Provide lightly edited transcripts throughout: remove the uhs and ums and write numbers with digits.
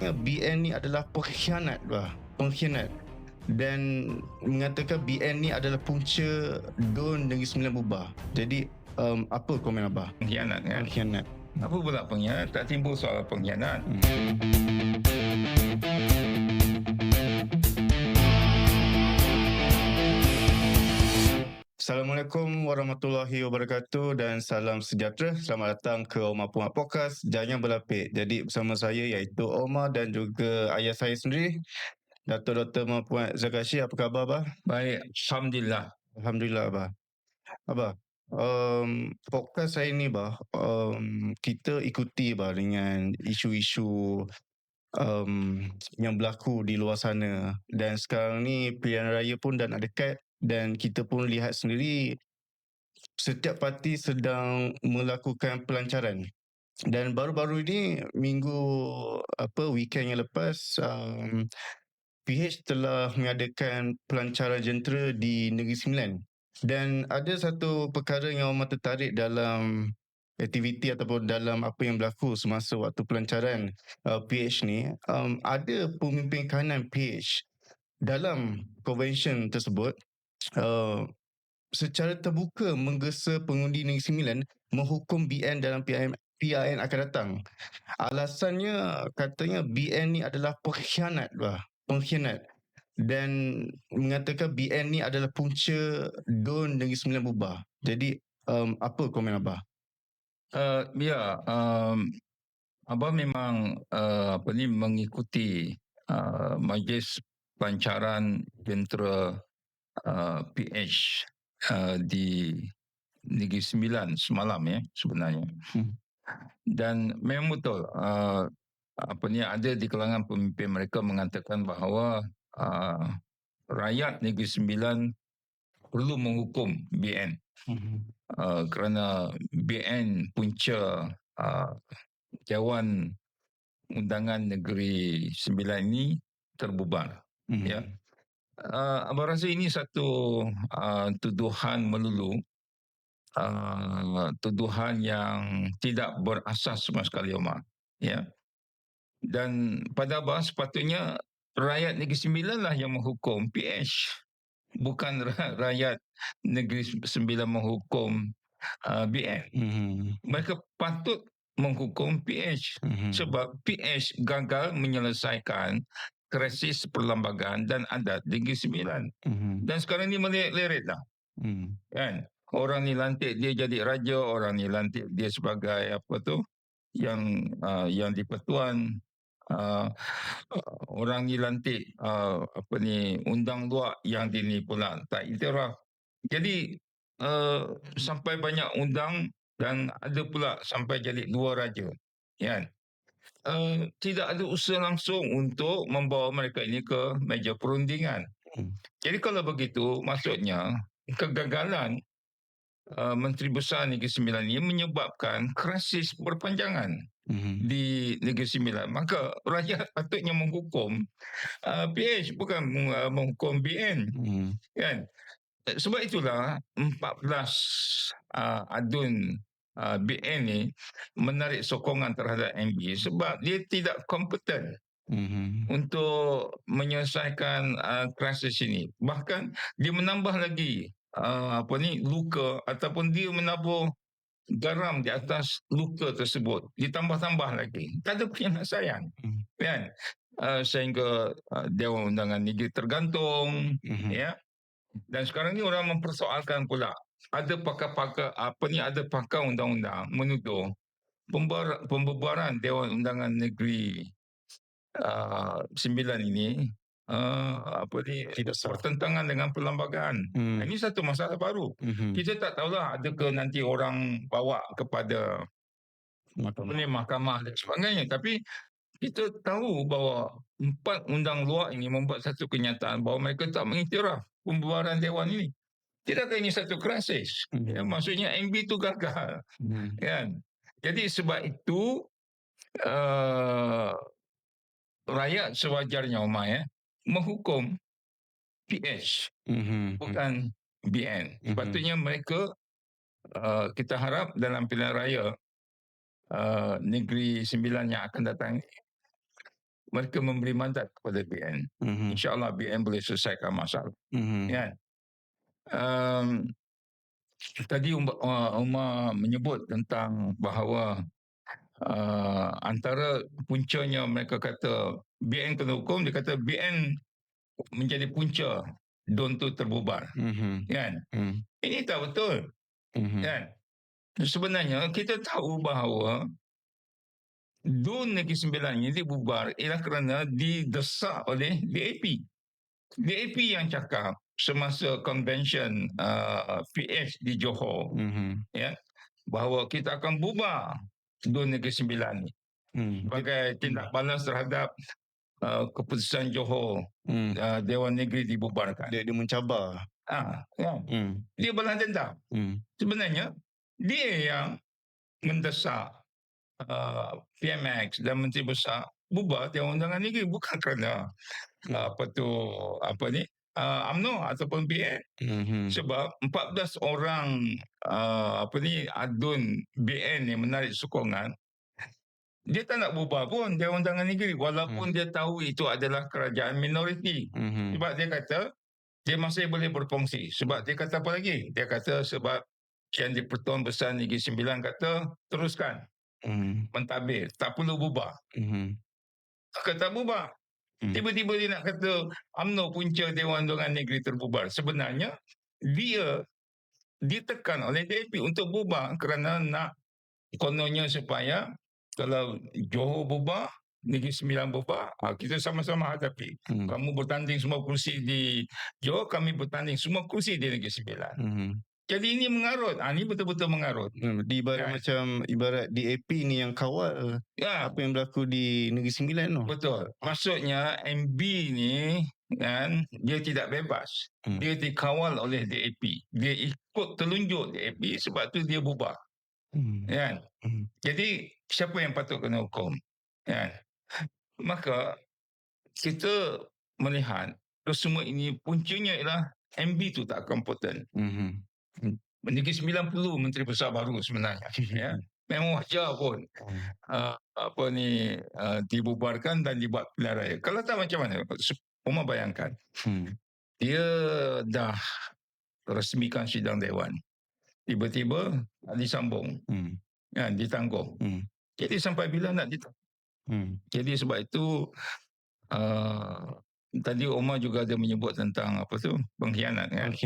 BN ni adalah pengkhianat bah, pengkhianat, dan mengatakan BN ni adalah punca DUN Negeri Sembilan bubar. Jadi apa komen Abah? Pengkhianat kan? Pengkhianat. Apa pula pengkhianat? Tak timbul soal pengkhianat. Assalamualaikum warahmatullahi wabarakatuh dan salam sejahtera. Selamat datang ke Omar Pumat Podcast Jangan Berlapik. Jadi bersama saya iaitu Omar dan juga ayah saya sendiri, Dato' Dr. Omar Pumat Zakashi. Apa khabar Abah? Baik, Alhamdulillah. Alhamdulillah Abah. Abah, podcast saya ni Abah, kita ikuti Abah dengan isu-isu yang berlaku di luar sana. Dan sekarang ni pilihan raya pun dah nak dekat, dan kita pun lihat sendiri setiap parti sedang melakukan pelancaran. Dan baru-baru ini weekend yang lepas, PH telah mengadakan pelancaran jentera di Negeri Sembilan. Dan ada satu perkara yang amat tertarik dalam aktiviti ataupun dalam apa yang berlaku semasa waktu pelancaran PH ni. Ada pemimpin kanan PH dalam konvensyen tersebut secara terbuka menggesa pengundi Negeri Sembilan menghukum BN dalam PRN akan datang. Alasannya katanya BN ni adalah pengkhianat bah, pengkhianat, dan mengatakan BN ni adalah punca DUN Negeri Sembilan bubar. Jadi apa komen Abah? Abah memang mengikuti majlis pelancaran jentera PH di Negeri Sembilan semalam sebenarnya. Dan memang betul ada di kalangan pemimpin mereka mengatakan bahawa rakyat Negeri Sembilan perlu menghukum BN kerana BN punca Dewan Undangan Negeri Sembilan ini terbubar. Abang rasa ini satu tuduhan melulu, tuduhan yang tidak berasas sama sekali, Omar. Dan pada Abang sepatutnya rakyat Negeri Sembilan lah yang menghukum PH, bukan rakyat Negeri Sembilan menghukum BN. Mereka patut menghukum PH sebab PH gagal menyelesaikan krisis perlembagaan dan adat Negeri Sembilan. Dan sekarang ni melirik-lirik dah. Kan? Orang ni lantik dia jadi raja, orang ni lantik dia sebagai yang di-Pertuan. Orang ni lantik undang luar, yang ini pula tak iktiraf. Jadi sampai banyak undang, dan ada pula sampai jadi dua raja. Tidak ada usaha langsung untuk membawa mereka ini ke meja perundingan. Jadi kalau begitu, maksudnya kegagalan Menteri Besar Negeri Sembilan ini menyebabkan krisis berpanjangan di Negeri Sembilan. Maka rakyat patutnya menghukum PH, bukan menghukum BN. Kan? Sebab itulah 14 adun BN ni menarik sokongan terhadap MB sebab dia tidak kompeten untuk menyelesaikan krisis ini. Bahkan dia menambah lagi luka, ataupun dia menabur garam di atas luka tersebut, ditambah-tambah lagi. Tak ada penyelesaian. Kan? Sehingga Dewan Undangan Negeri tergantung. Dan sekarang ni orang mempersoalkan pula, ada pakar undang-undang menuduh pembubaran Dewan Undangan Negeri Sembilan ini bertentangan dengan perlembagaan. Ini satu masalah baru. Kita tak tahulah adakah nanti orang bawa kepada mahkamah dan sebagainya. Tapi kita tahu bahawa 4 undang luar ini membuat satu kenyataan bahawa mereka tak mengiktiraf pembubaran Dewan ini. Tidakkah ini satu krisis? Maksudnya MB itu gagal. Kan? Jadi sebab itu rakyat sewajarnya, Omar, menghukum PH, bukan BN. Sepatutnya mereka, kita harap dalam pilihan raya Negeri Sembilan yang akan datang mereka memberi mandat kepada BN. InsyaAllah BN boleh selesaikan masalah. Kan? Tadi Umar menyebut tentang bahawa antara puncanya mereka kata BN kena hukum, dia kata BN menjadi punca DUN tu terbubar. Kan? Ini tak betul. Kan? Sebenarnya kita tahu bahawa DUN Negeri Sembilan ini dibubar ialah kerana didesak oleh DAP. DAP yang cakap semasa convention PH di Johor, ya, bahawa kita akan bubar DUN Negeri Sembilan ni sebagai tindak balas terhadap keputusan Johor, Dewan Negeri dibubarkan. Dia mencabar. Ya. Dia balas dendam. Sebenarnya dia yang mendesak PMX dan Menteri Besar bubar Dewan Undangan Negeri, bukan kerana UMNO ataupun BN. Sebab 14 orang adun BN yang menarik sokongan, dia tak nak bubar pun Dewan Undangan Negeri walaupun dia tahu itu adalah kerajaan minoriti. Sebab dia kata dia masih boleh berfungsi. Sebab dia kata apa lagi? Dia kata sebab Yang di-Pertuan Besar Negeri Sembilan kata teruskan mentadbir, tak perlu bubar. Kata bubar. Tiba-tiba dia nak kata UMNO punca Dewan Undangan Negeri terbubar. Sebenarnya dia ditekan oleh DAP untuk bubar kerana nak kononnya supaya kalau Johor bubar, Negeri Sembilan bubar, kita sama-sama hadapi. Kamu bertanding semua kursi di Johor, kami bertanding semua kursi di Negeri Sembilan. Jadi ini mengarut. Ini betul-betul mengarut. Macam ibarat DAP ni yang kawal apa yang berlaku di Negeri Sembilan tu. Betul. Maksudnya MB ni kan, dia tidak bebas. Dia dikawal oleh DAP. Dia ikut telunjuk DAP, sebab tu dia bubar. Kan? Jadi siapa yang patut kena hukum? Kan? Maka kita melihat semua ini puncanya ialah MB tu tak kompetent. Negeri Sembilan perlu Menteri Besar baru sebenarnya. Ya. Memang wajar pun dibubarkan dan dibuat pilihan raya. Kalau tak macam mana? Umar bayangkan. Dia dah resmikan sidang Dewan. Tiba-tiba disambung. Ditanggung. Jadi sampai bila nak ditanggung? Jadi sebab itu tadi Umar juga ada menyebut tentang pengkhianat kan.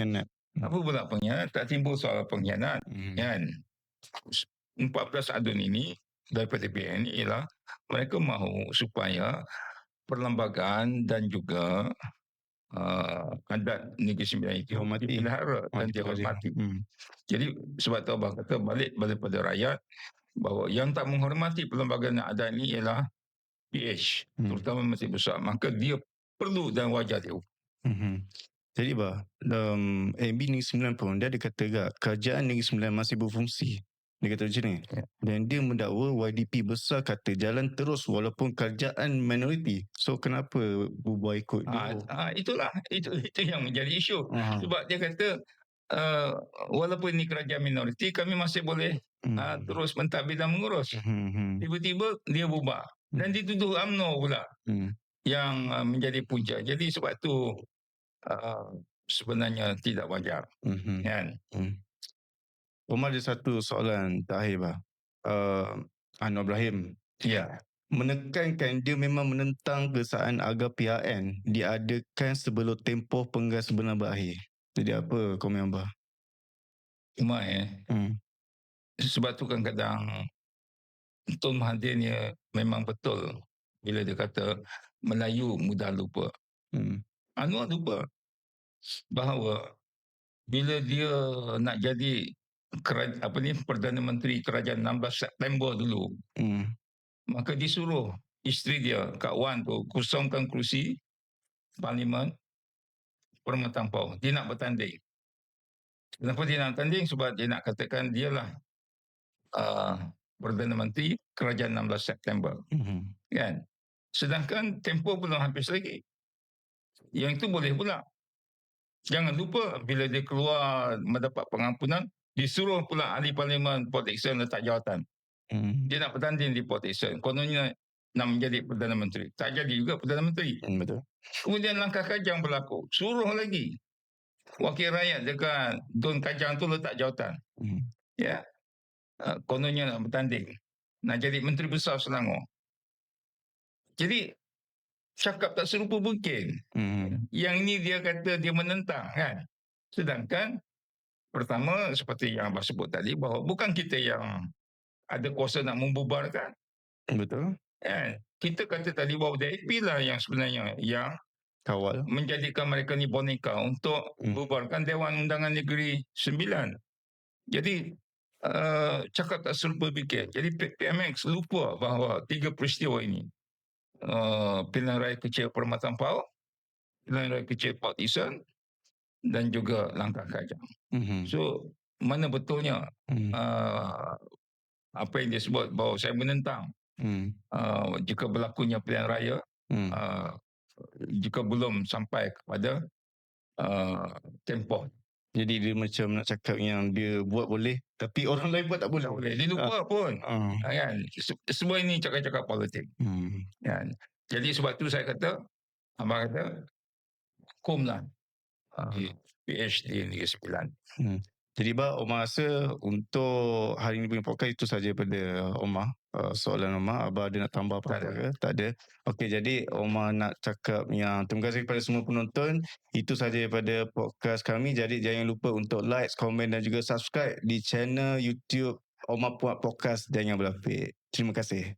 Apa pula pengkhianat? Tak timbul soal pengkhianat kan. 14 adun ini daripada BN ialah mereka mahu supaya perlembagaan dan juga adat Negeri Sembilan itu dipelihara dan dihormati. Jadi sebab tu abang kata balik pada rakyat bahawa yang tak menghormati perlembagaan adat ini ialah PH, terutama Menteri Besar. Maka dia perlu dan wajar dia. Jadi MB Negeri Sembilan pun dia ada kata tak kerajaan Negeri Sembilan masih berfungsi. Dia kata macam ni. Dan dia mendakwa YDP besar kata jalan terus walaupun kerajaan minoriti. So kenapa bubar ikut dia? Itulah itu yang menjadi isu. Sebab dia kata walaupun ini kerajaan minoriti, kami masih boleh terus mentadbir dan mengurus. Tiba-tiba dia bubar. Dan dituduh UMNO pula yang menjadi punca. Jadi sebab tu sebenarnya tidak wajar. Kan? Umar ada satu soalan terakhir Anwar Ibrahim. Ya. Menekankan dia memang menentang kesan agar PRN diadakan sebelum tempoh penggal sebenar berakhir. Jadi apa komen Abah? Umar sebab tu kadang-kadang Tun Mahathir ni memang betul bila dia kata Melayu mudah lupa. Anwar lupa bahawa bila dia nak jadi Perdana Menteri Kerajaan 16 September dulu, maka disuruh isteri dia, Kak Wan tu, kosongkan kerusi Parlimen Permatang Pau. Dia nak bertanding. Kenapa dia nak bertanding? Sebab dia nak katakan dialah Perdana Menteri Kerajaan 16 September. Kan? Sedangkan tempoh belum habis lagi. Yang itu boleh pula. Jangan lupa bila dia keluar mendapat pengampunan, disuruh pula ahli parlimen Port Dickson letak jawatan. Dia nak bertanding di Port Dickson. Kononnya nak menjadi Perdana Menteri. Tak jadi juga Perdana Menteri. Betul. Kemudian langkah Kajang berlaku. Suruh lagi wakil rakyat dekat Dun Kajang tu letak jawatan. Ya. Kononnya nak bertanding. Nak jadi Menteri Besar Selangor. Jadi cakap tak serupa bikin. Yang ni dia kata dia menentang kan. Sedangkan pertama seperti yang Abah sebut tadi bahawa bukan kita yang ada kuasa nak membubarkan. Betul. Kita kata tadi bahawa DAP lah yang sebenarnya yang kawal menjadikan mereka ni boneka untuk bubarkan Dewan Undangan Negeri 9. Jadi cakap tak serupa fikir. Jadi PMX lupa bahawa 3 peristiwa ini, pilihan raya kecil Perkhidmatan PAUD, pilihan raya kecil Port Dickson dan juga langkah Kajang. So mana betulnya apa yang dia sebut bahawa saya menentang jika berlakunya pilihan raya jika belum sampai kepada tempoh. Jadi dia macam nak cakap yang dia buat boleh tapi orang lain buat tak boleh. Dia lupa pun. Kan? Semua ini cakap-cakap politik. Kan? Jadi sebab tu saya kata, Abang kata, hukumlah PhD Negeri Sembilan. Jadi Omar rasa untuk hari ini punya podcast itu saja pada Omar. Soalan Omar, Abah ada nak tambah apa-apa ke? Tak ada. Okey, jadi Omar nak cakap yang terima kasih kepada semua penonton. Itu saja daripada podcast kami. Jadi jangan lupa untuk like, komen dan juga subscribe di channel YouTube Omar Puat Podcast Jangan Berlapik. Terima kasih.